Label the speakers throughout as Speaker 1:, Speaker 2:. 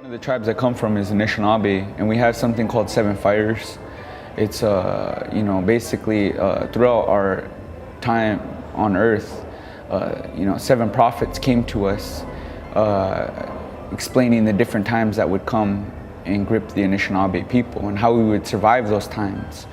Speaker 1: The tribes I come from is Anishinaabe, and we have something called Seven Fires. It's basically throughout our time on Earth, seven prophets came to us, explaining the different times that would come and grip the Anishinaabe people and how we would survive those times.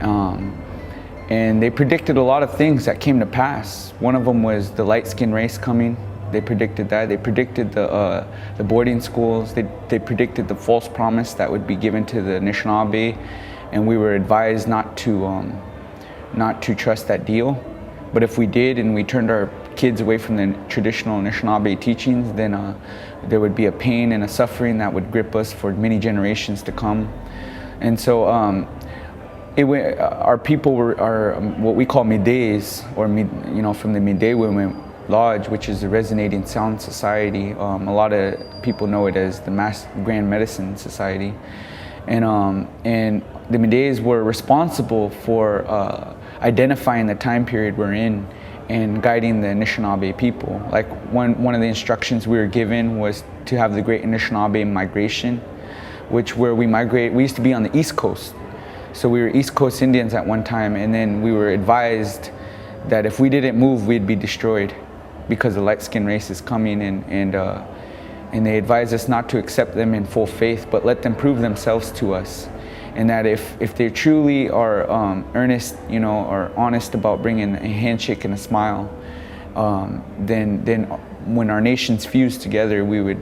Speaker 1: And they predicted a lot of things that came to pass. One of them was the light-skinned race coming. They predicted that. They predicted the boarding schools. They predicted the false promise that would be given to the Anishinaabe, and we were advised not to trust that deal. But if we did, and we turned our kids away from the traditional Anishinaabe teachings, then there would be a pain and a suffering that would grip us for many generations to come. And so our people are what we call Mideis, or from the Midei Women Lodge, which is a resonating sound society. A lot of people know it as the Mass Grand Medicine Society, and the Mideis were responsible for identifying the time period we're in and guiding the Anishinaabe people. Like one of the instructions we were given was to have the Great Anishinaabe Migration, where we migrate. We used to be on the East Coast, so we were East Coast Indians at one time, and then we were advised that if we didn't move, we'd be destroyed, because the light-skinned race is coming, and they advise us not to accept them in full faith, but let them prove themselves to us. And that if they truly are earnest, or honest about bringing a handshake and a smile, then when our nations fuse together, we would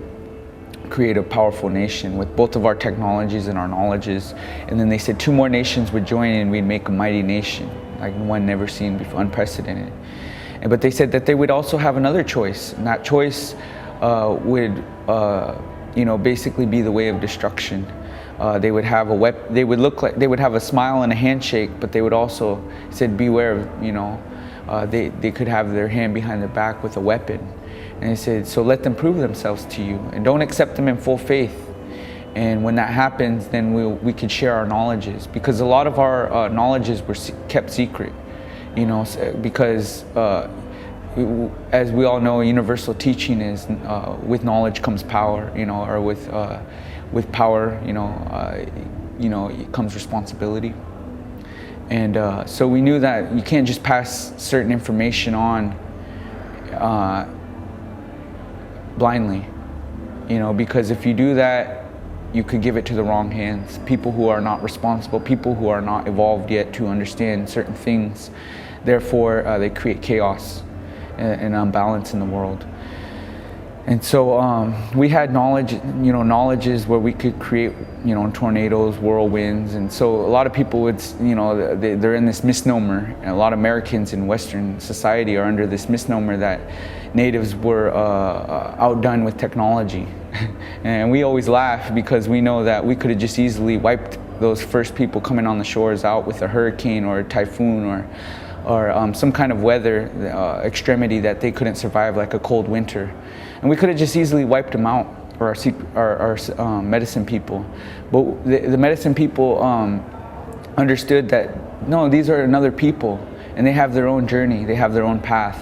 Speaker 1: create a powerful nation with both of our technologies and our knowledges. And then they said 2 more nations would join and we'd make a mighty nation, like one never seen before, unprecedented. But they said that they would also have another choice, and that choice would, basically be the way of destruction. They would have they would look like they would have a smile and a handshake, but they would also said beware of, they could have their hand behind their back with a weapon. And they said, so let them prove themselves to you, and don't accept them in full faith. And when that happens, then we could share our knowledges, because a lot of our knowledges were kept secret. Because as we all know, universal teaching is with knowledge comes power, or with power, comes responsibility. And so we knew that you can't just pass certain information on blindly, because if you do that, you could give it to the wrong hands. People who are not responsible, people who are not evolved yet to understand certain things. Therefore, they create chaos and unbalance in the world. And so we had knowledge, knowledges where we could create, tornadoes, whirlwinds. And so a lot of people would, they're in this misnomer. And a lot of Americans in Western society are under this misnomer that natives were outdone with technology. And we always laugh, because we know that we could have just easily wiped those first people coming on the shores out with a hurricane or a typhoon or some kind of weather extremity that they couldn't survive, like a cold winter. And we could have just easily wiped them out, or our medicine people. But the medicine people understood that, no, these are another people, and they have their own journey, they have their own path.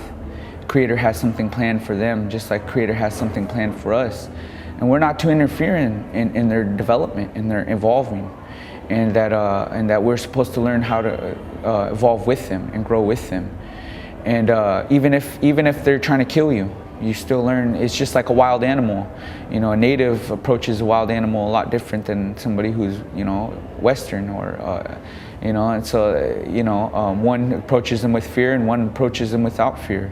Speaker 1: Creator has something planned for them, just like Creator has something planned for us. And we're not to interfere in their development, in their evolving. And that we're supposed to learn how to evolve with them and grow with them. And even if they're trying to kill you, you still learn. It's just like a wild animal. A native approaches a wild animal a lot different than somebody who's Western, or and so one approaches them with fear and one approaches them without fear.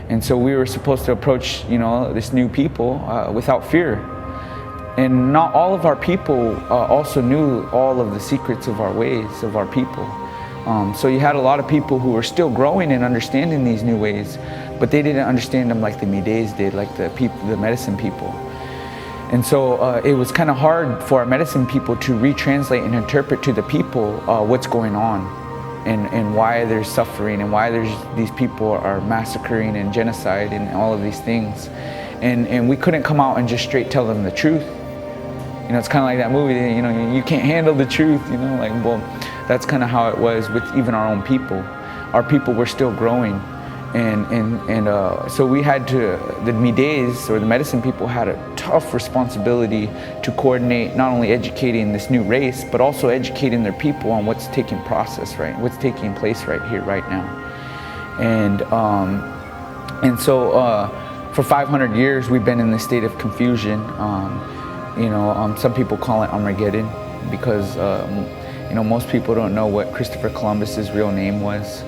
Speaker 1: And so we were supposed to approach this new people without fear. And not all of our people also knew all of the secrets of our ways, of our people. So you had a lot of people who were still growing and understanding these new ways, but they didn't understand them like the Mideis did, like the medicine people. And so it was kind of hard for our medicine people to retranslate and interpret to the people what's going on, and why there's suffering, and why these people are massacring and genocide and all of these things. And we couldn't come out and just straight tell them the truth. It's kind of like that movie, you can't handle the truth, well, that's kind of how it was with even our own people. Our people were still growing, So we had to, the Mides or the medicine people had a tough responsibility to coordinate not only educating this new race, but also educating their people on what's taking place right here, right now. And so for 500 years we've been in this state of confusion. Some people call it Armageddon because most people don't know what Christopher Columbus's real name was.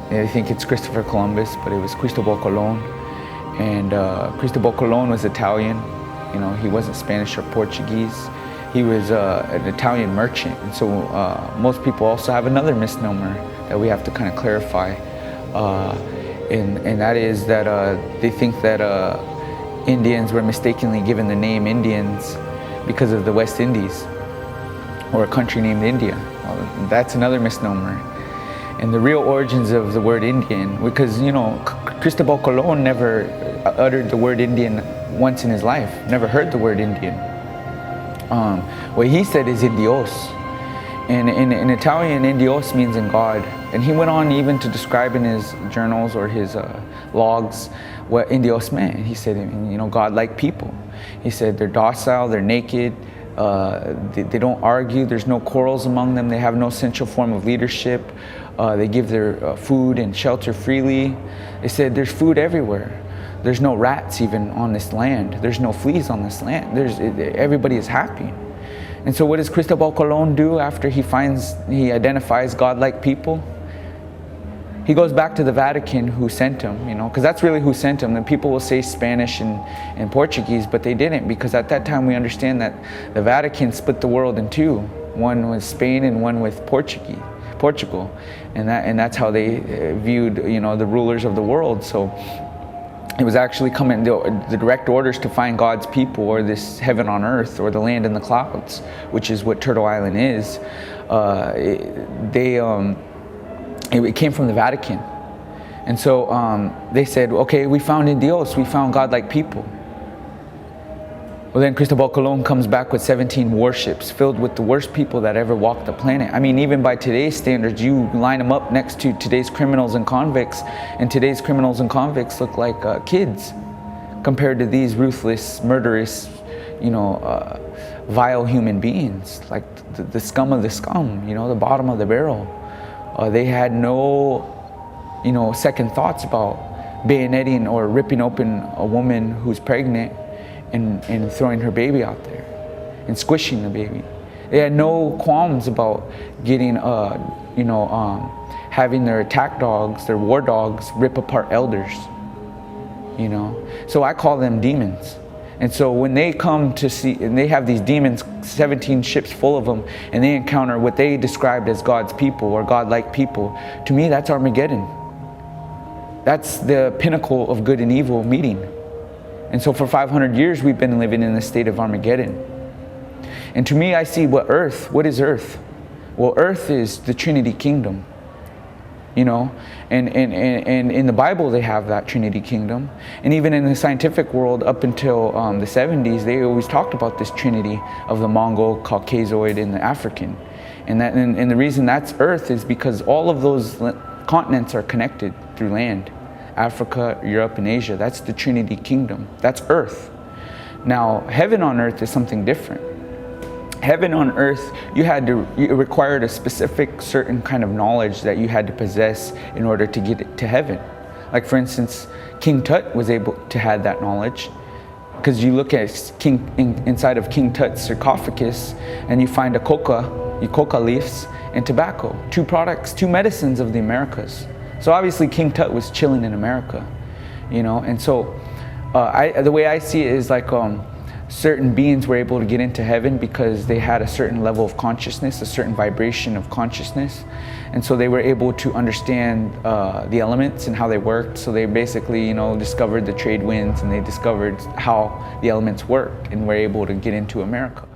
Speaker 1: They think it's Christopher Columbus, but it was Cristobal Colon. And Cristobal Colon was Italian. He wasn't Spanish or Portuguese. He was an Italian merchant. And so most people also have another misnomer that we have to kind of clarify. And that is that they think that Indians were mistakenly given the name Indians because of the West Indies, or a country named India. Well, that's another misnomer. And the real origins of the word Indian, because Cristobal Colon never uttered the word Indian once in his life, never heard the word Indian. What he said is Indios. And in Italian, Indios means in God. And he went on even to describe in his journals or his logs what Indios meant. He said, God-like people. He said they're docile, they're naked, they don't argue, there's no quarrels among them, they have no central form of leadership, they give their food and shelter freely. They said there's food everywhere. There's no rats even on this land. There's no fleas on this land. Everybody is happy. And so what does Cristobal Colon do after he identifies God-like people? He goes back to the Vatican who sent him, because that's really who sent him. And people will say Spanish and Portuguese, but they didn't, because at that time we understand that the Vatican split the world in two. One was Spain and one with Portugal. And that's how they viewed, the rulers of the world. So it was actually coming, the direct orders to find God's people, or this heaven on earth, or the land in the clouds, which is what Turtle Island is. It came from the Vatican. And so they said, okay, we found Indios, we found God-like people. Well, then Cristobal Colon comes back with 17 warships filled with the worst people that ever walked the planet. I mean, even by today's standards, you line them up next to today's criminals and convicts, and today's criminals and convicts look like kids compared to these ruthless, murderous, vile human beings, like the scum of the scum, the bottom of the barrel. They had no, second thoughts about bayoneting or ripping open a woman who's pregnant and throwing her baby out there and squishing the baby. They had no qualms about getting, having their attack dogs, their war dogs, rip apart elders. So I call them demons. And so when they come to see, and they have these demons, 17 ships full of them, and they encounter what they described as God's people or God-like people, to me that's Armageddon. That's the pinnacle of good and evil meeting. And so for 500 years we've been living in the state of Armageddon. And to me I see what is earth? Well, earth is the Trinity kingdom. And in the Bible they have that Trinity kingdom, and even in the scientific world up until the 70s they always talked about this Trinity of the Mongol, Caucasoid, and the African, and the reason that's Earth is because all of those continents are connected through land. Africa, Europe, and Asia, that's the Trinity kingdom. That's Earth. Now heaven on earth is something different. Heaven on earth, it required a specific certain kind of knowledge that you had to possess in order to get it to heaven. Like for instance, King Tut was able to have that knowledge, because you look at inside of King Tut's sarcophagus and you find coca leaves and tobacco, two medicines of the Americas. So obviously King Tut was chilling in America, and so the way I see it is like certain beings were able to get into heaven because they had a certain level of consciousness, a certain vibration of consciousness. And so they were able to understand the elements and how they worked. So they basically, discovered the trade winds, and they discovered how the elements work, and were able to get into America.